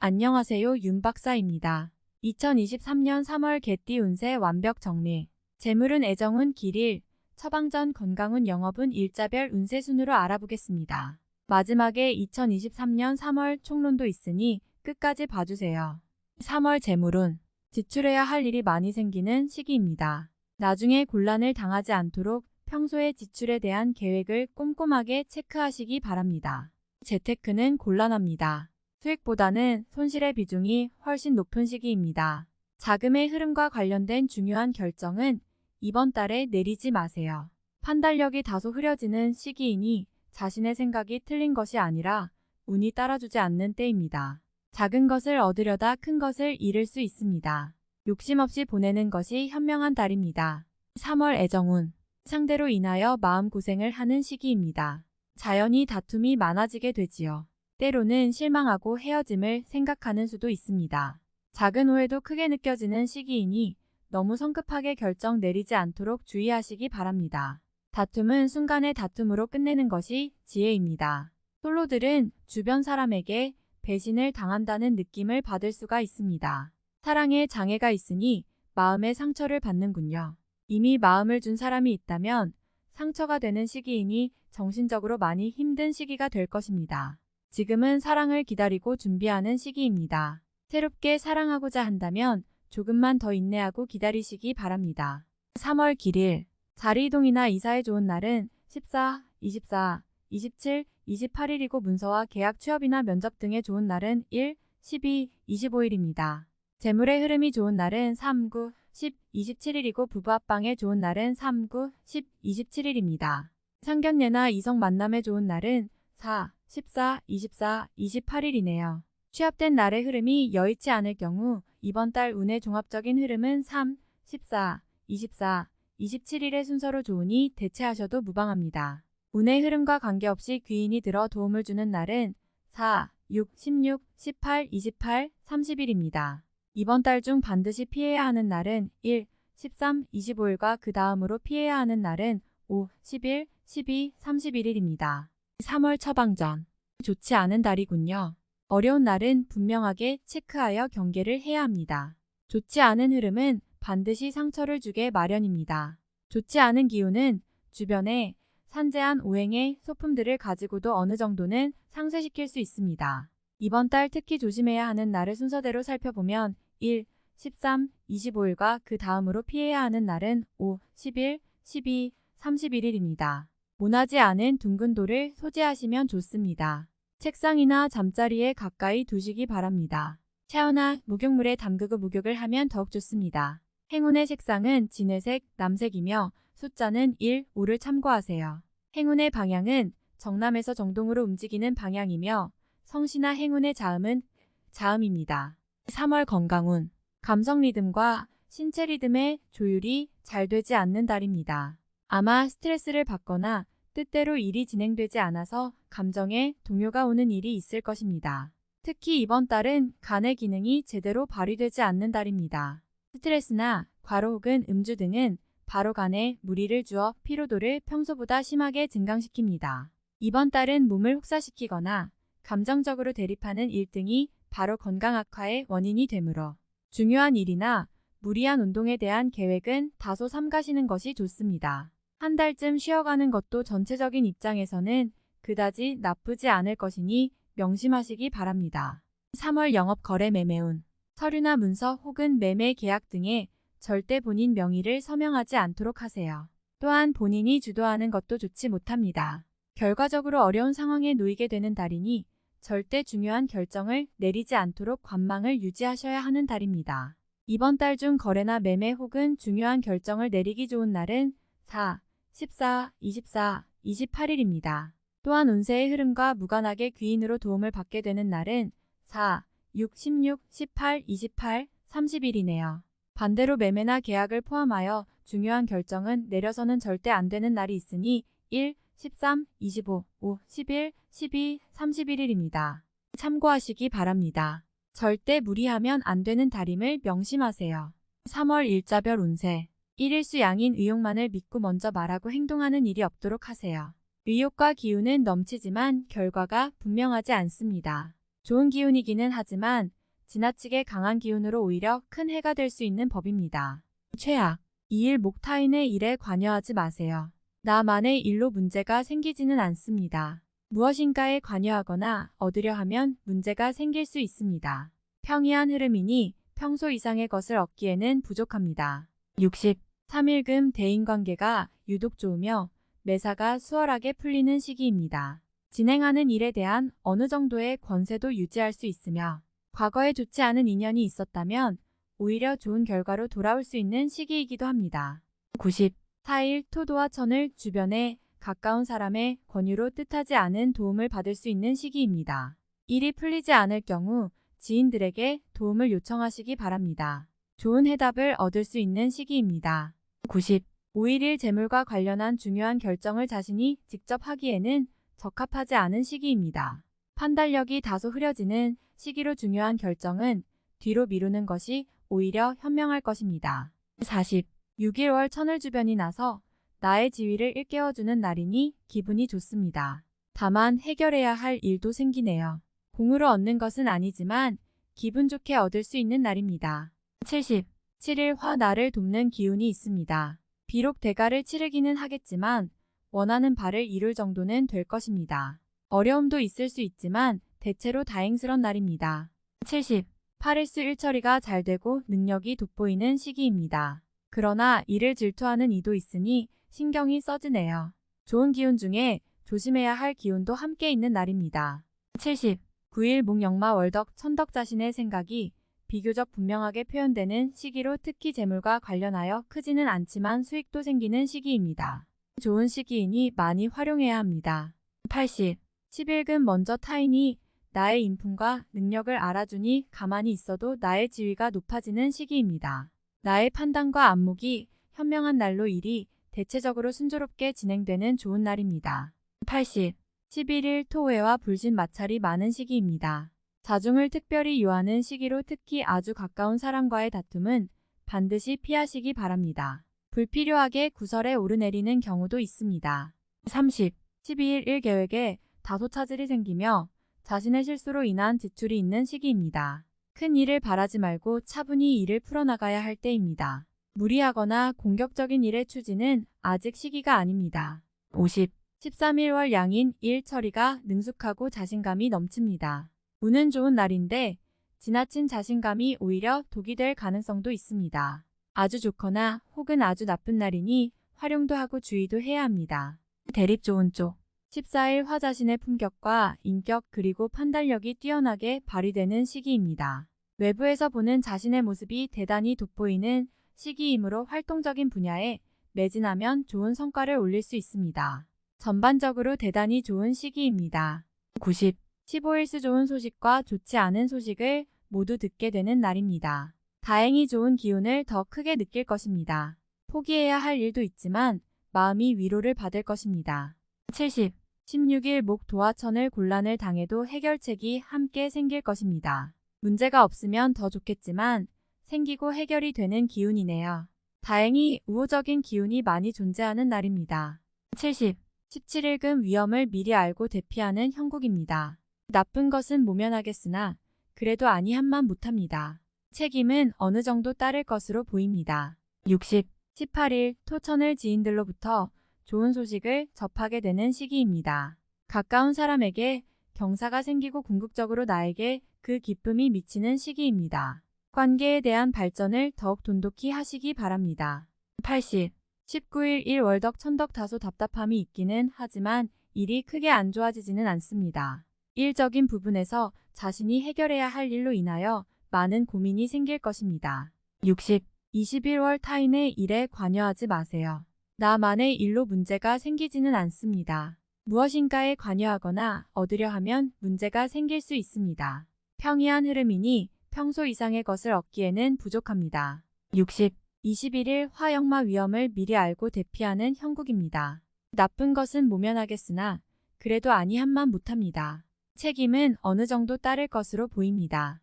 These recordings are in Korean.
안녕하세요, 윤 박사입니다. 2023년 3월 개띠 운세 완벽 정리. 재물운 애정운 길일, 처방전 건강운 영업운 일자별 운세 순으로 알아보겠습니다. 마지막에 2023년 3월 총론도 있으니 끝까지 봐주세요. 3월 재물운. 지출해야 할 일이 많이 생기는 시기입니다. 나중에 곤란을 당하지 않도록 평소에 지출에 대한 계획을 꼼꼼하게 체크하시기 바랍니다. 재테크는 곤란합니다. 수익보다는 손실의 비중이 훨씬 높은 시기입니다. 자금의 흐름과 관련된 중요한 결정은 이번 달에 내리지 마세요. 판단력이 다소 흐려지는 시기이니 자신의 생각이 틀린 것이 아니라 운이 따라주지 않는 때입니다. 작은 것을 얻으려다 큰 것을 잃을 수 있습니다. 욕심 없이 보내는 것이 현명한 달입니다. 3월 애정운. 상대로 인하여 마음고생을 하는 시기입니다. 자연히 다툼이 많아지게 되지요. 때로는 실망하고 헤어짐을 생각하는 수도 있습니다. 작은 오해도 크게 느껴지는 시기이니 너무 성급하게 결정 내리지 않도록 주의하시기 바랍니다. 다툼은 순간의 다툼으로 끝내는 것이 지혜입니다. 솔로들은 주변 사람에게 배신을 당한다는 느낌을 받을 수가 있습니다. 사랑에 장애가 있으니 마음의 상처를 받는군요. 이미 마음을 준 사람이 있다면 상처가 되는 시기이니 정신적으로 많이 힘든 시기가 될 것입니다. 지금은 사랑을 기다리고 준비하는 시기입니다. 새롭게 사랑하고자 한다면 조금만 더 인내하고 기다리시기 바랍니다. 3월 길일. 자리이동이나 이사에 좋은 날은 14, 24, 27, 28일이고 문서와 계약 취업이나 면접 등에 좋은 날은 1, 12, 25일입니다. 재물의 흐름이 좋은 날은 3, 9, 10, 27일이고 부부 합방에 좋은 날은 3, 9, 10, 27일입니다. 상견례나 이성 만남에 좋은 날은 4, 14, 24, 28일이네요. 취합된 날의 흐름이 여의치 않을 경우 이번 달 운의 종합적인 흐름은 3, 14, 24, 27일의 순서로 좋으니 대체하셔도 무방합니다. 운의 흐름과 관계없이 귀인이 들어 도움을 주는 날은 4, 6, 16, 18, 28, 30일입니다. 이번 달 중 반드시 피해야 하는 날은 1, 13, 25일과 그 다음으로 피해야 하는 날은 5, 11, 12, 31일입니다. 3월 처방전. 좋지 않은 달이군요. 어려운 날은 분명하게 체크하여 경계를 해야 합니다. 좋지 않은 흐름은 반드시 상처를 주게 마련입니다. 좋지 않은 기운은 주변에 산재한 오행의 소품들을 가지고도 어느 정도는 상쇄시킬 수 있습니다. 이번 달 특히 조심해야 하는 날을 순서대로 살펴보면 1, 13, 25일과 그 다음으로 피해야 하는 날은 5, 11, 12, 31일입니다. 모나지 않은 둥근 돌을 소지하시면 좋습니다. 책상이나 잠자리에 가까이 두시기 바랍니다. 샤워나 목욕물에 담그고 목욕을 하면 더욱 좋습니다. 행운의 색상은 진회색, 남색이며 숫자는 1, 5를 참고하세요. 행운의 방향은 정남에서 정동으로 움직이는 방향이며 성씨나 행운의 자음은 자음입니다. 3월 건강운. 감성 리듬과 신체 리듬의 조율이 잘 되지 않는 달입니다. 아마 스트레스를 받거나 뜻대로 일이 진행되지 않아서 감정에 동요가 오는 일이 있을 것입니다. 특히 이번 달은 간의 기능이 제대로 발휘되지 않는 달입니다. 스트레스나 과로 혹은 음주 등은 바로 간에 무리를 주어 피로도를 평소보다 심하게 증강시킵니다. 이번 달은 몸을 혹사시키거나 감정적으로 대립하는 일 등이 바로 건강 악화의 원인이 되므로 중요한 일이나 무리한 운동에 대한 계획은 다소 삼가시는 것이 좋습니다. 한 달쯤 쉬어가는 것도 전체적인 입장에서는 그다지 나쁘지 않을 것이니 명심하시기 바랍니다. 3월 영업 거래 매매운. 서류나 문서 혹은 매매 계약 등에 절대 본인 명의를 서명하지 않도록 하세요. 또한 본인이 주도하는 것도 좋지 못합니다. 결과적으로 어려운 상황에 놓이게 되는 달이니 절대 중요한 결정을 내리지 않도록 관망을 유지하셔야 하는 달입니다. 이번 달 중 거래나 매매 혹은 중요한 결정을 내리기 좋은 날은 4, 14, 24, 28일입니다. 또한 운세의 흐름과 무관하게 귀인으로 도움을 받게 되는 날은 4, 6, 16, 18, 28, 30일이네요. 반대로 매매나 계약을 포함하여 중요한 결정은 내려서는 절대 안 되는 날이 있으니 1, 13, 25, 5, 11, 12, 31일입니다. 참고하시기 바랍니다. 절대 무리하면 안 되는 달임을 명심하세요. 3월 일자별 운세. 일일수 양인 의욕만을 믿고 먼저 말하고 행동하는 일이 없도록 하세요. 의욕과 기운은 넘치지만 결과가 분명하지 않습니다. 좋은 기운이기는 하지만 지나치게 강한 기운으로 오히려 큰 해가 될 수 있는 법입니다. 최악. 2일 목 타인의 일에 관여하지 마세요. 나만의 일로 문제가 생기지는 않습니다. 무엇인가에 관여하거나 얻으려 하면 문제가 생길 수 있습니다. 평이한 흐름이니 평소 이상의 것을 얻기에는 부족합니다. 3일금 대인관계가 유독 좋으며 매사가 수월하게 풀리는 시기입니다. 진행하는 일에 대한 어느 정도의 권세도 유지할 수 있으며 과거에 좋지 않은 인연이 있었다면 오히려 좋은 결과로 돌아올 수 있는 시기이기도 합니다. 4일 토도와 천을 주변에 가까운 사람의 권유로 뜻하지 않은 도움을 받을 수 있는 시기입니다. 일이 풀리지 않을 경우 지인들에게 도움을 요청하시기 바랍니다. 좋은 해답을 얻을 수 있는 시기입니다. 5일 재물과 관련한 중요한 결정을 자신이 직접 하기에는 적합하지 않은 시기입니다. 판단력이 다소 흐려지는 시기로 중요한 결정은 뒤로 미루는 것이 오히려 현명할 것입니다. 6일 천을 주변이 나서 나의 지위를 일깨워주는 날이니 기분이 좋습니다. 다만 해결해야 할 일도 생기네요. 공으로 얻는 것은 아니지만 기분 좋게 얻을 수 있는 날입니다. 7일 화 나를 돕는 기운이 있습니다. 비록 대가를 치르기는 하겠지만 원하는 바를 이룰 정도는 될 것입니다. 어려움도 있을 수 있지만 대체로 다행스런 날입니다. 8일수 일처리가 잘 되고 능력이 돋보이는 시기입니다. 그러나 이를 질투하는 이도 있으니 신경이 써지네요. 좋은 기운 중에 조심해야 할 기운도 함께 있는 날입니다. 9일 목영마 월덕 천덕 자신의 생각이 비교적 분명하게 표현되는 시기로 특히 재물과 관련하여 크지는 않지만 수익도 생기는 시기입니다. 좋은 시기이니 많이 활용해야 합니다. 10일금 먼저 타인이 나의 인품과 능력을 알아주니 가만히 있어도 나의 지위가 높아지는 시기입니다. 나의 판단과 안목이 현명한 날로 일이 대체적으로 순조롭게 진행되는 좋은 날입니다. 11일 토회와 불신 마찰이 많은 시기입니다. 자중을 특별히 요하는 시기로 특히 아주 가까운 사람과의 다툼은 반드시 피하시기 바랍니다. 불필요하게 구설에 오르내리는 경우도 있습니다. 12일 일 계획에 다소 차질이 생기며 자신의 실수로 인한 지출이 있는 시기입니다. 큰 일을 바라지 말고 차분히 일을 풀어나가야 할 때입니다. 무리하거나 공격적인 일의 추진은 아직 시기가 아닙니다. 13일월 양인 일 처리가 능숙하고 자신감이 넘칩니다. 운은 좋은 날인데 지나친 자신감이 오히려 독이 될 가능성도 있습니다. 아주 좋거나 혹은 아주 나쁜 날이니 활용도 하고 주의도 해야 합니다. 대립 좋은 쪽 14일 화 자신의 품격과 인격 그리고 판단력이 뛰어나게 발휘되는 시기입니다. 외부에서 보는 자신의 모습이 대단히 돋보이는 시기이므로 활동적인 분야에 매진하면 좋은 성과를 올릴 수 있습니다. 전반적으로 대단히 좋은 시기입니다. 15일수 좋은 소식과 좋지 않은 소식을 모두 듣게 되는 날입니다. 다행히 좋은 기운을 더 크게 느낄 것입니다. 포기해야 할 일도 있지만 마음이 위로를 받을 것입니다. 16일 목 도화천을 곤란을 당해도 해결책이 함께 생길 것입니다. 문제가 없으면 더 좋겠지만 생기고 해결이 되는 기운이네요. 다행히 우호적인 기운이 많이 존재하는 날입니다. 17일금 위험을 미리 알고 대피하는 형국입니다. 나쁜 것은 모면하겠으나 그래도 아니한만 못합니다. 책임은 어느 정도 따를 것으로 보입니다. 18일 토천을 지인들로부터 좋은 소식을 접하게 되는 시기입니다. 가까운 사람에게 경사가 생기고 궁극적으로 나에게 그 기쁨이 미치는 시기입니다. 관계에 대한 발전을 더욱 돈독히 하시기 바랍니다. 19일 일 월덕 천덕 다소 답답함이 있기는 하지만 일이 크게 안 좋아지지는 않습니다. 일적인 부분에서 자신이 해결해야 할 일로 인하여 많은 고민이 생길 것입니다. 21월 타인의 일에 관여하지 마세요. 나만의 일로 문제가 생기지는 않습니다. 무엇인가에 관여하거나 얻으려 하면 문제가 생길 수 있습니다. 평이한 흐름이니 평소 이상의 것을 얻기에는 부족합니다. 21일 화역마 위험을 미리 알고 대피하는 형국입니다. 나쁜 것은 모면하겠으나 그래도 아니한만 못합니다. 책임은 어느 정도 따를 것으로 보입니다.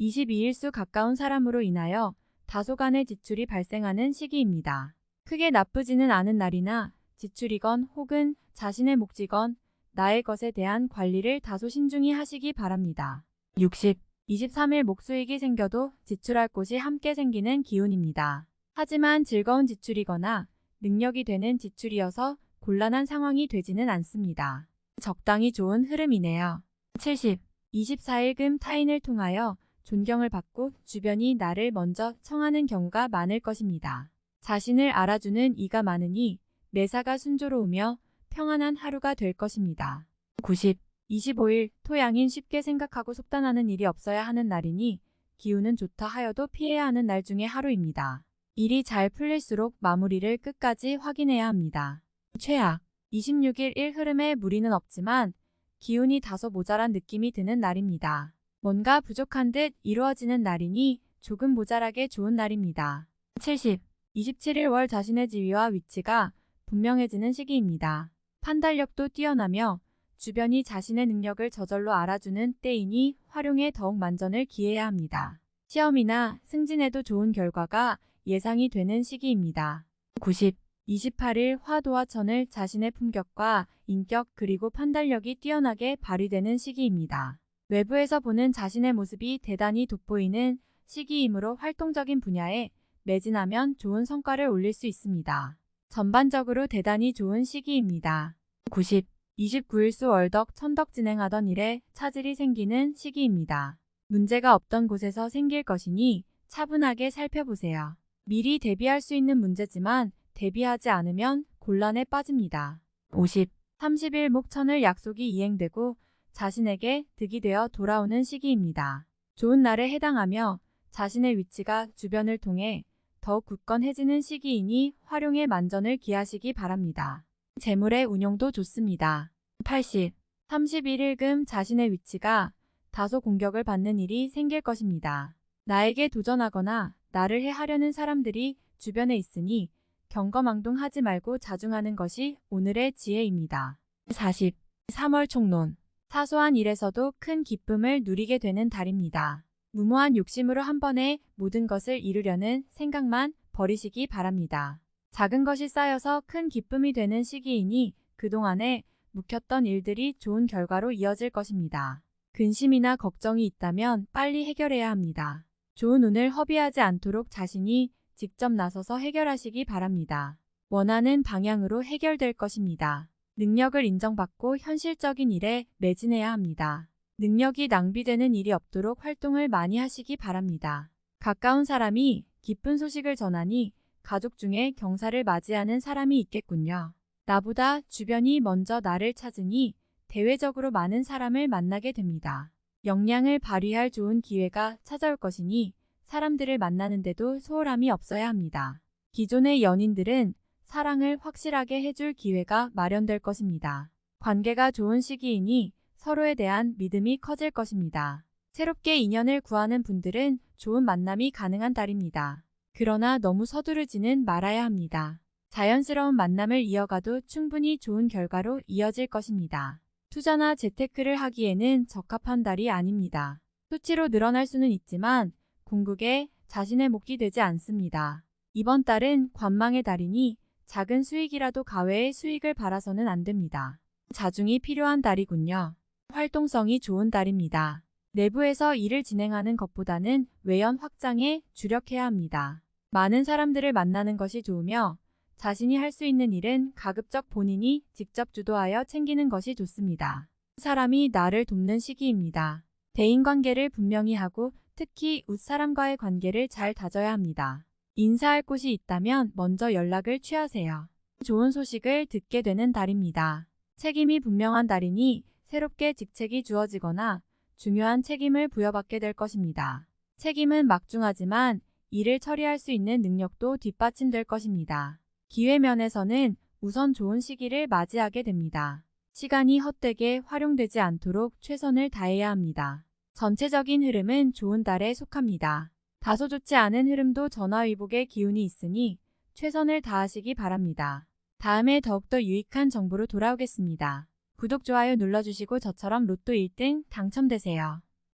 22일수 가까운 사람으로 인하여 다소간의 지출이 발생하는 시기입니다. 크게 나쁘지는 않은 날이나 지출이건 혹은 자신의 몫이건 나의 것에 대한 관리를 다소 신중히 하시기 바랍니다. 60. 23일 목수익이 생겨도 지출할 곳이 함께 생기는 기운입니다. 하지만 즐거운 지출이거나 능력이 되는 지출이어서 곤란한 상황이 되지는 않습니다. 적당히 좋은 흐름이네요. 70. 24일 금 타인을 통하여 존경을 받고 주변이 나를 먼저 청하는 경우가 많을 것입니다. 자신을 알아주는 이가 많으니 매사가 순조로우며 평안한 하루가 될 것입니다. 90. 25일 토양인 쉽게 생각하고 속단하는 일이 없어야 하는 날이니 기운은 좋다 하여도 피해야 하는 날 중에 하루입니다. 일이 잘 풀릴수록 마무리를 끝까지 확인해야 합니다. 최악. 26일 일 흐름에 무리는 없지만 기운이 다소 모자란 느낌이 드는 날입니다. 뭔가 부족한 듯 이루어지는 날이니 조금 모자라게 좋은 날입니다. 70. 27일 월 자신의 지위와 위치가 분명해지는 시기입니다. 판단력도 뛰어나며 주변이 자신의 능력을 저절로 알아주는 때이니 활용에 더욱 만전을 기해야 합니다. 시험이나 승진에도 좋은 결과가 예상이 되는 시기입니다. 90. 28일 화도와 천을 자신의 품격과 인격 그리고 판단력이 뛰어나게 발휘되는 시기입니다. 외부에서 보는 자신의 모습이 대단히 돋보이는 시기이므로 활동적인 분야에 매진하면 좋은 성과를 올릴 수 있습니다. 전반적으로 대단히 좋은 시기입니다. 90. 29일 수 월덕 천덕 진행하던 일에 차질이 생기는 시기입니다. 문제가 없던 곳에서 생길 것이니 차분하게 살펴보세요. 미리 대비할 수 있는 문제지만 대비하지 않으면 곤란에 빠집니다. 50. 30일 목천을 약속이 이행되고 자신에게 득이 되어 돌아오는 시기입니다. 좋은 날에 해당하며 자신의 위치가 주변을 통해 더욱 굳건해지는 시기이니 활용에 만전을 기하시기 바랍니다. 재물의 운용도 좋습니다. 80. 31일 금 자신의 위치가 다소 공격을 받는 일이 생길 것입니다. 나에게 도전하거나 나를 해하려는 사람들이 주변에 있으니 경거망동하지 말고 자중하는 것이 오늘의 지혜입니다. 40. 3월 총론. 사소한 일에서도 큰 기쁨을 누리게 되는 달입니다. 무모한 욕심으로 한 번에 모든 것을 이루려는 생각만 버리시기 바랍니다. 작은 것이 쌓여서 큰 기쁨이 되는 시기이니 그동안에 묵혔던 일들이 좋은 결과로 이어질 것입니다. 근심이나 걱정이 있다면 빨리 해결해야 합니다. 좋은 운을 허비하지 않도록 자신이 직접 나서서 해결하시기 바랍니다. 원하는 방향으로 해결될 것입니다. 능력을 인정받고 현실적인 일에 매진해야 합니다. 능력이 낭비되는 일이 없도록 활동을 많이 하시기 바랍니다. 가까운 사람이 기쁜 소식을 전하니 가족 중에 경사를 맞이하는 사람이 있겠군요. 나보다 주변이 먼저 나를 찾으니 대외적으로 많은 사람을 만나게 됩니다. 역량을 발휘할 좋은 기회가 찾아올 것이니 사람들을 만나는데도 소홀함이 없어야 합니다. 기존의 연인들은 사랑을 확실하게 해줄 기회가 마련될 것입니다. 관계가 좋은 시기이니 서로에 대한 믿음이 커질 것입니다. 새롭게 인연을 구하는 분들은 좋은 만남이 가능한 달입니다. 그러나 너무 서두르지는 말아야 합니다. 자연스러운 만남을 이어가도 충분히 좋은 결과로 이어질 것입니다. 투자나 재테크를 하기에는 적합한 달이 아닙니다. 수치로 늘어날 수는 있지만 궁극에 자신의 몫이 되지 않습니다. 이번 달은 관망의 달이니 작은 수익이라도 가외의 수익을 바라서는 안 됩니다. 자중이 필요한 달이군요. 활동성이 좋은 달입니다. 내부에서 일을 진행하는 것보다는 외연 확장에 주력해야 합니다. 많은 사람들을 만나는 것이 좋으며 자신이 할 수 있는 일은 가급적 본인이 직접 주도하여 챙기는 것이 좋습니다. 사람이 나를 돕는 시기입니다. 대인관계를 분명히 하고 특히 윗사람과의 관계를 잘 다져야 합니다. 인사할 곳이 있다면 먼저 연락을 취하세요. 좋은 소식을 듣게 되는 달입니다. 책임이 분명한 달이니 새롭게 직책이 주어지거나 중요한 책임을 부여받게 될 것입니다. 책임은 막중하지만 일을 처리할 수 있는 능력도 뒷받침될 것입니다. 기회면에서는 우선 좋은 시기를 맞이하게 됩니다. 시간이 헛되게 활용되지 않도록 최선을 다해야 합니다. 전체적인 흐름은 좋은 달에 속합니다. 다소 좋지 않은 흐름도 전화위복의 기운이 있으니 최선을 다하시기 바랍니다. 다음에 더욱더 유익한 정보로 돌아오겠습니다. 구독, 좋아요 눌러주시고 저처럼 로또 1등 당첨되세요.